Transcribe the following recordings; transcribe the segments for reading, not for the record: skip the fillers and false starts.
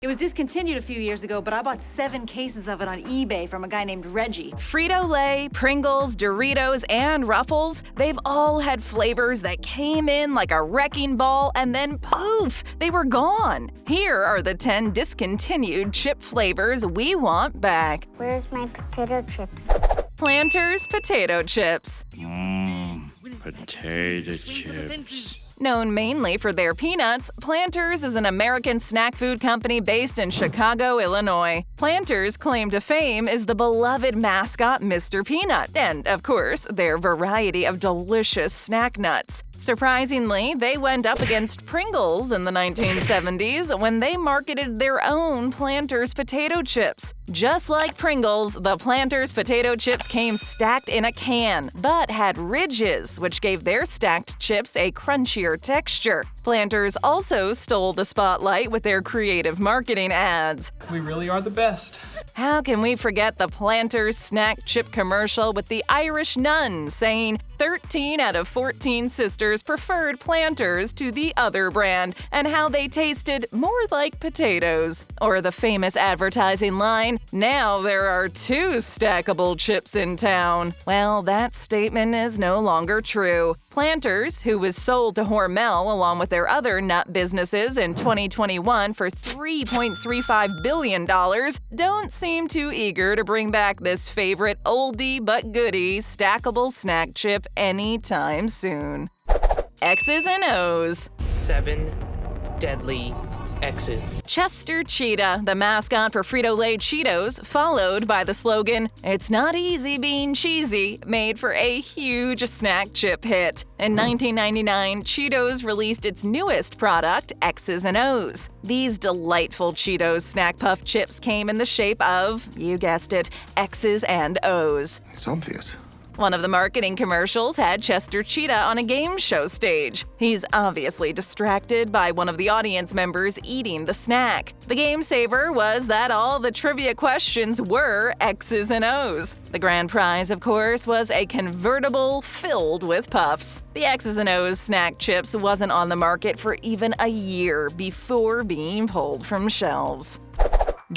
It was discontinued a few years ago, but I bought 7 cases of it on eBay from a guy named Reggie. Frito-Lay, Pringles, Doritos, and Ruffles, they've all had flavors that came in like a wrecking ball and then poof, they were gone. Here are the 10 discontinued chip flavors we want back. Where's my potato chips? Planters Potato Chips. Potato chips. Known mainly for their peanuts, Planters is an American snack food company based in Chicago, Illinois. Planters' claim to fame is the beloved mascot Mr. Peanut and, of course, their variety of delicious snack nuts. Surprisingly, they went up against Pringles in the 1970s when they marketed their own Planters potato chips. Just like Pringles, the Planters potato chips came stacked in a can, but had ridges, which gave their stacked chips a crunchier texture. Planters also stole the spotlight with their creative marketing ads. We really are the best. How can we forget the Planters snack chip commercial with the Irish nun saying 13 out of 14 sisters preferred Planters to the other brand and how they tasted more like potatoes? Or the famous advertising line, "Now there are 2 stackable chips in town." Well, that statement is no longer true. Planters, who was sold to Hormel along with their other nut businesses in 2021 for $3.35 billion, don't seem too eager to bring back this favorite oldie but goodie stackable snack chip anytime soon. X's and O's. 7 deadly X's. Chester Cheetah, the mascot for Frito-Lay Cheetos, followed by the slogan, "It's not easy being cheesy," made for a huge snack chip hit. In 1999, Cheetos released its newest product, X's and O's. These delightful Cheetos snack puff chips came in the shape of, you guessed it, X's and O's. It's obvious. One of the marketing commercials had Chester Cheetah on a game show stage. He's obviously distracted by one of the audience members eating the snack. The game saver was that all the trivia questions were X's and O's. The grand prize, of course, was a convertible filled with puffs. The X's and O's snack chips wasn't on the market for even a year before being pulled from shelves.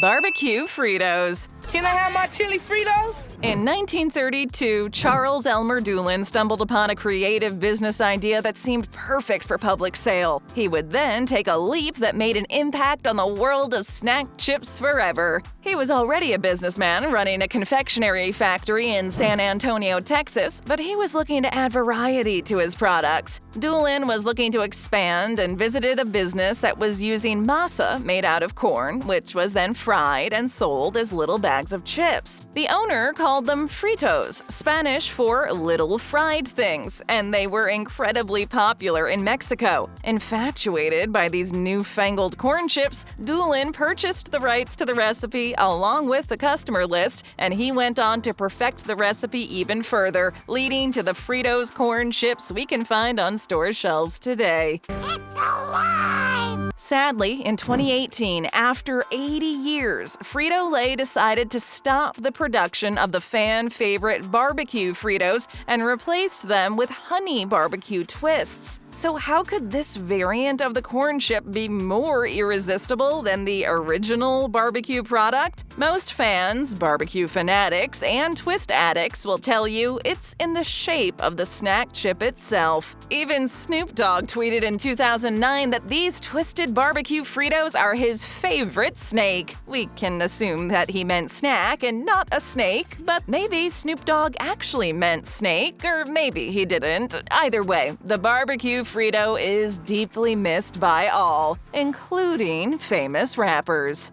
BBQ Fritos. Can I have my chili Fritos? In 1932, Charles Elmer Doolin stumbled upon a creative business idea that seemed perfect for public sale. He would then take a leap that made an impact on the world of snack chips forever. He was already a businessman running a confectionery factory in San Antonio, Texas, but he was looking to add variety to his products. Doolin was looking to expand and visited a business that was using masa made out of corn, which was then fried and sold as little bags of chips. The owner called them Fritos, Spanish for little fried things, and they were incredibly popular in Mexico. Infatuated by these newfangled corn chips, Doolin purchased the rights to the recipe along with the customer list, and he went on to perfect the recipe even further, leading to the Fritos corn chips we can find on store shelves today. It's alive! Sadly, in 2018, after 80 years, Frito-Lay decided to stop the production of the fan-favorite BBQ Fritos and replaced them with honey barbecue twists. So how could this variant of the corn chip be more irresistible than the original barbecue product? Most fans, barbecue fanatics, and twist addicts will tell you it's in the shape of the snack chip itself. Even Snoop Dogg tweeted in 2009 that these twisted barbecue Fritos are his favorite snake. We can assume that he meant snack and not a snake, but maybe Snoop Dogg actually meant snake, or maybe he didn't. Either way, the barbecue Frito is deeply missed by all, including famous rappers.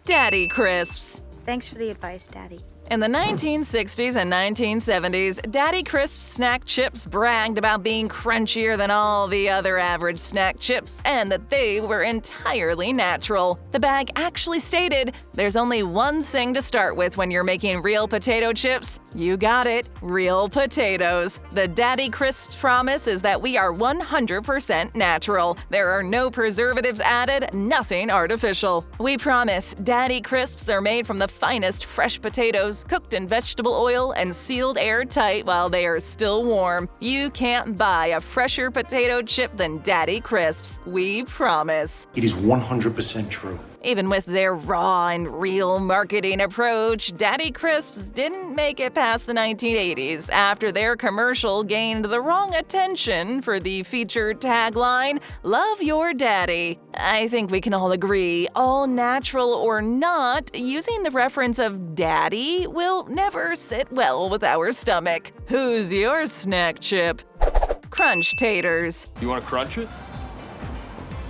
Daddy Crisps. Thanks for the advice, Daddy. In the 1960s and 1970s, Daddy Crisp snack chips bragged about being crunchier than all the other average snack chips and that they were entirely natural. The bag actually stated, "There's only one thing to start with when you're making real potato chips. You got it, real potatoes." The Daddy Crisp promise is that we are 100% natural. There are no preservatives added, nothing artificial. We promise Daddy Crisps are made from the finest fresh potatoes, cooked in vegetable oil and sealed airtight while they are still warm. You can't buy a fresher potato chip than Daddy Crisps. We promise. It is 100% true. Even with their raw and real marketing approach, Daddy Crisps didn't make it past the 1980s after their commercial gained the wrong attention for the featured tagline, "Love your daddy." I think we can all agree, all natural or not, using the reference of daddy will never sit well with our stomach. Who's your snack chip? Crunch Taters. You want to crunch it?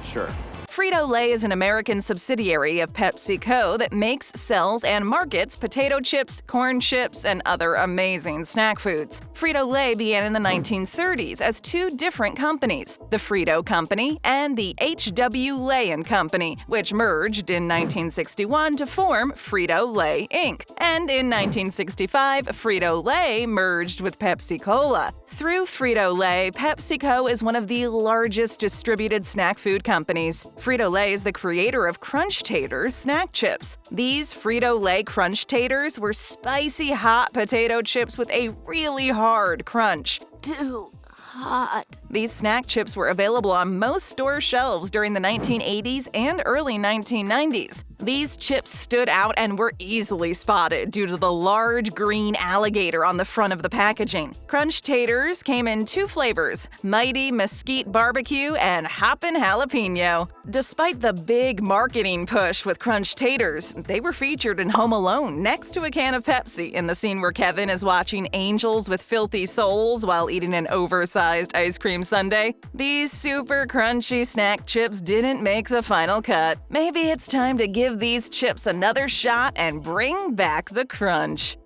Sure. Frito-Lay is an American subsidiary of PepsiCo that makes, sells, and markets potato chips, corn chips, and other amazing snack foods. Frito-Lay began in the 1930s as two different companies, the Frito Company and the H.W. Lay & Company, which merged in 1961 to form Frito-Lay Inc. And in 1965, Frito-Lay merged with Pepsi-Cola. Through Frito-Lay, PepsiCo is one of the largest distributed snack food companies. Frito-Lay is the creator of Crunch Taters snack chips. These Frito-Lay Crunch Taters were spicy hot potato chips with a really hard crunch. Too hot. These snack chips were available on most store shelves during the 1980s and early 1990s. These chips stood out and were easily spotted due to the large green alligator on the front of the packaging. Crunch Taters came in two flavors, Mighty Mesquite Barbecue and Hoppin' Jalapeno. Despite the big marketing push with Crunch Taters, they were featured in Home Alone next to a can of Pepsi in the scene where Kevin is watching Angels with Filthy Souls while eating an oversized ice cream sundae. These super crunchy snack chips didn't make the final cut. Maybe it's time to give these chips another shot and bring back the crunch.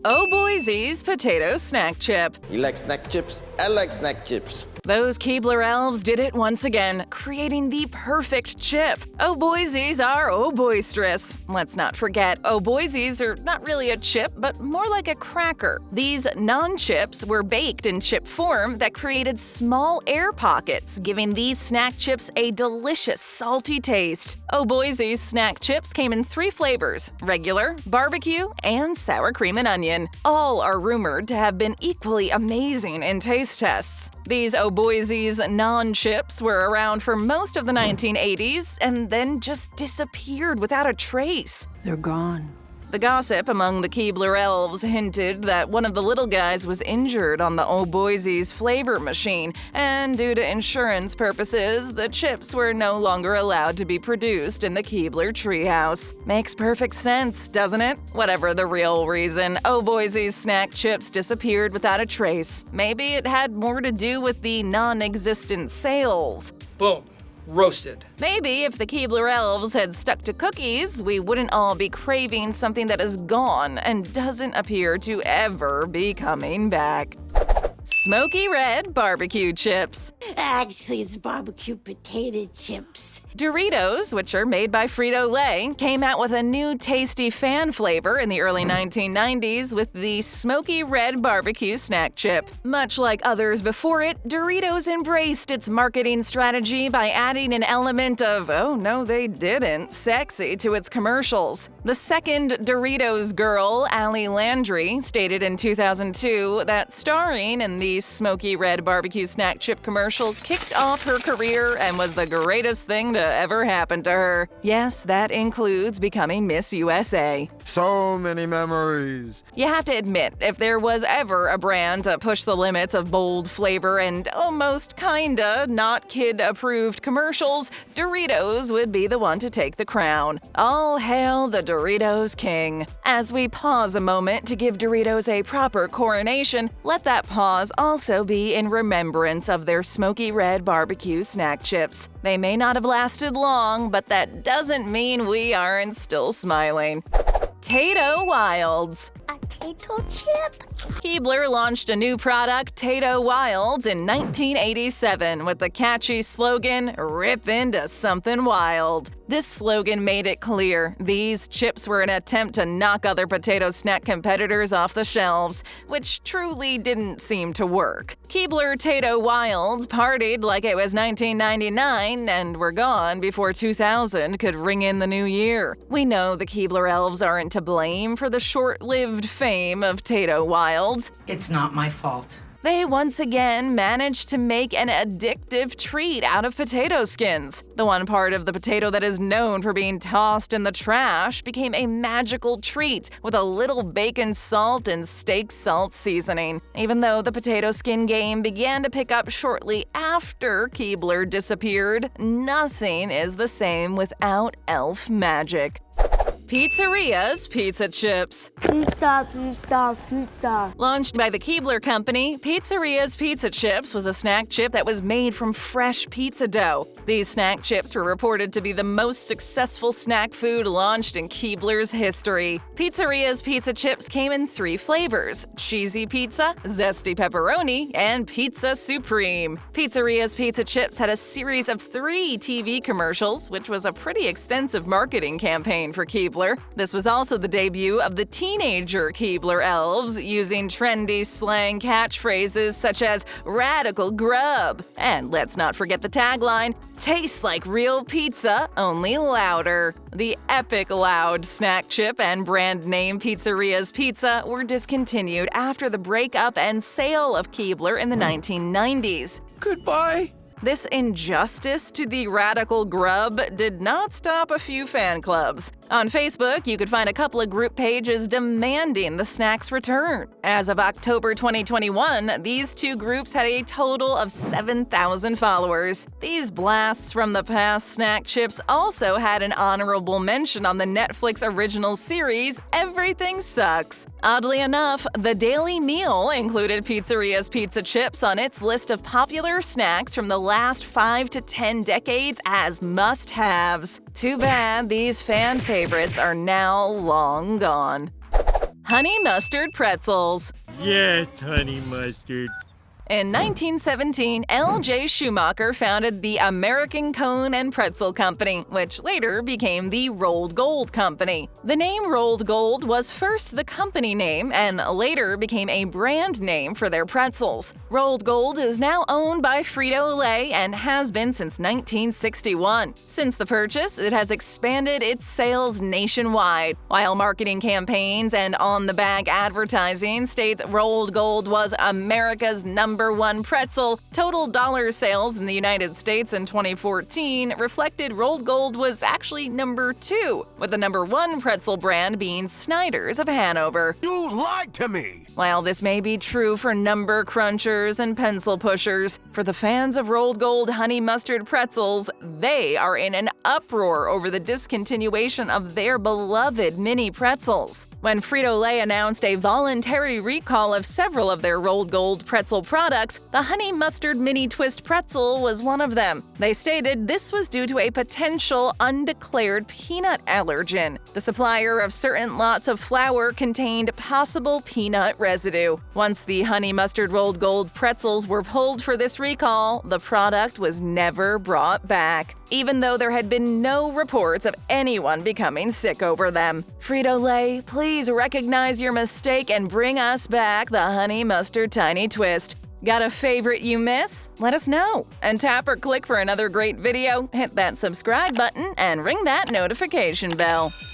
Oh Boise's Potato Snack Chip. You like snack chips? I like snack chips. Those Keebler elves did it once again, creating the perfect chip. Oh Boise's are oh boisterous. Let's not forget, oh Boise's are not really a chip, but more like a cracker. These non-chips were baked in chip form that created small air pockets, giving these snack chips a delicious salty taste. Oh Boise's snack chips came in three flavors, regular, barbecue, and sour cream and onion. All are rumored to have been equally amazing in taste tests. These Oh Boise's non-chips were around for most of the 1980s and then just disappeared without a trace. They're gone. The gossip among the Keebler elves hinted that one of the little guys was injured on the Oh Boise's flavor machine, and due to insurance purposes, the chips were no longer allowed to be produced in the Keebler treehouse. Makes perfect sense, doesn't it? Whatever the real reason, Oh Boise's snack chips disappeared without a trace. Maybe it had more to do with the non-existent sales. Boom. Roasted. Maybe if the Keebler elves had stuck to cookies, we wouldn't all be craving something that is gone and doesn't appear to ever be coming back. Smoky Red Barbecue Chips. Actually, it's barbecue potato chips. Doritos, which are made by Frito-Lay, came out with a new tasty fan flavor in the early 1990s with the Smoky Red Barbecue Snack Chip. Much like others before it, Doritos embraced its marketing strategy by adding an element of, oh no they didn't, sexy to its commercials. The second Doritos girl, Allie Landry, stated in 2002 that starring in the Smoky Red Barbecue Snack Chip commercial kicked off her career and was the greatest thing to ever happen to her. Yes, that includes becoming Miss USA. So many memories. You have to admit, if there was ever a brand to push the limits of bold flavor and almost kinda not kid-approved commercials, Doritos would be the one to take the crown. All hail the Doritos King. As we pause a moment to give Doritos a proper coronation, let that pause also be in remembrance of their Smoky Red Barbecue Snack Chips. They may not have lasted long, but that doesn't mean we aren't still smiling. Tato Wilds. A Tato chip? Keebler launched a new product, Tato Wilds, in 1987 with the catchy slogan, "Rip into something wild." This slogan made it clear these chips were an attempt to knock other potato snack competitors off the shelves, which truly didn't seem to work. Keebler Tato Wilds partied like it was 1999 and were gone before 2000 could ring in the new year. We know the Keebler elves aren't to blame for the short-lived fame of Tato Wilds. It's not my fault. They once again managed to make an addictive treat out of potato skins. The one part of the potato that is known for being tossed in the trash became a magical treat with a little bacon salt and steak salt seasoning. Even though the potato skin game began to pick up shortly after Keebler disappeared, nothing is the same without elf magic. Pizzarias Pizza Chips. Pizza, pizza, pizza. Launched by the Keebler Company, Pizzarias Pizza Chips was a snack chip that was made from fresh pizza dough. These snack chips were reported to be the most successful snack food launched in Keebler's history. Pizzarias Pizza Chips came in 3 flavors: cheesy pizza, zesty pepperoni, and pizza supreme. Pizzarias Pizza Chips had a series of 3 TV commercials, which was a pretty extensive marketing campaign for Keebler. This was also the debut of the teenager Keebler elves, using trendy slang catchphrases such as radical grub. And let's not forget the tagline, tastes like real pizza, only louder. The epic loud snack chip and brand name Pizzarias Pizza were discontinued after the breakup and sale of Keebler in the 1990s. Goodbye. This injustice to the radical grub did not stop a few fan clubs. On Facebook, you could find a couple of group pages demanding the snack's return. As of October 2021, these 2 groups had a total of 7,000 followers. These blasts from the past snack chips also had an honorable mention on the Netflix original series Everything Sucks. Oddly enough, the Daily Meal included Pizzarias Pizza Chips on its list of popular snacks from the last 5 to 10 decades as must-haves. Too bad these fan favorites are now long gone. Honey Mustard Pretzels. Yes, honey mustard. In 1917, L.J. Schumacher founded the American Cone and Pretzel Company, which later became the Rolled Gold Company. The name Rolled Gold was first the company name and later became a brand name for their pretzels. Rolled Gold is now owned by Frito-Lay and has been since 1961. Since the purchase, it has expanded its sales nationwide. While marketing campaigns and on-the-bag advertising states Rolled Gold was America's #1 pretzel, total dollar sales in the United States in 2014 reflected Rolled Gold was actually #2, with the #1 pretzel brand being Snyder's of Hanover. You lied to me! While this may be true for number crunchers and pencil pushers, for the fans of Rolled Gold Honey Mustard Pretzels, they are in an uproar over the discontinuation of their beloved mini pretzels. When Frito-Lay announced a voluntary recall of several of their Rolled Gold pretzel products, the Honey Mustard Mini Twist Pretzel was one of them. They stated this was due to a potential undeclared peanut allergen. The supplier of certain lots of flour contained possible peanut residue. Once the Honey Mustard Rolled Gold pretzels were pulled for this recall, the product was never brought back, even though there had been no reports of anyone becoming sick over them. Frito-Lay, please recognize your mistake and bring us back the Honey Mustard Tiny Twist. Got a favorite you miss? Let us know. And tap or click for another great video, hit that subscribe button, and ring that notification bell.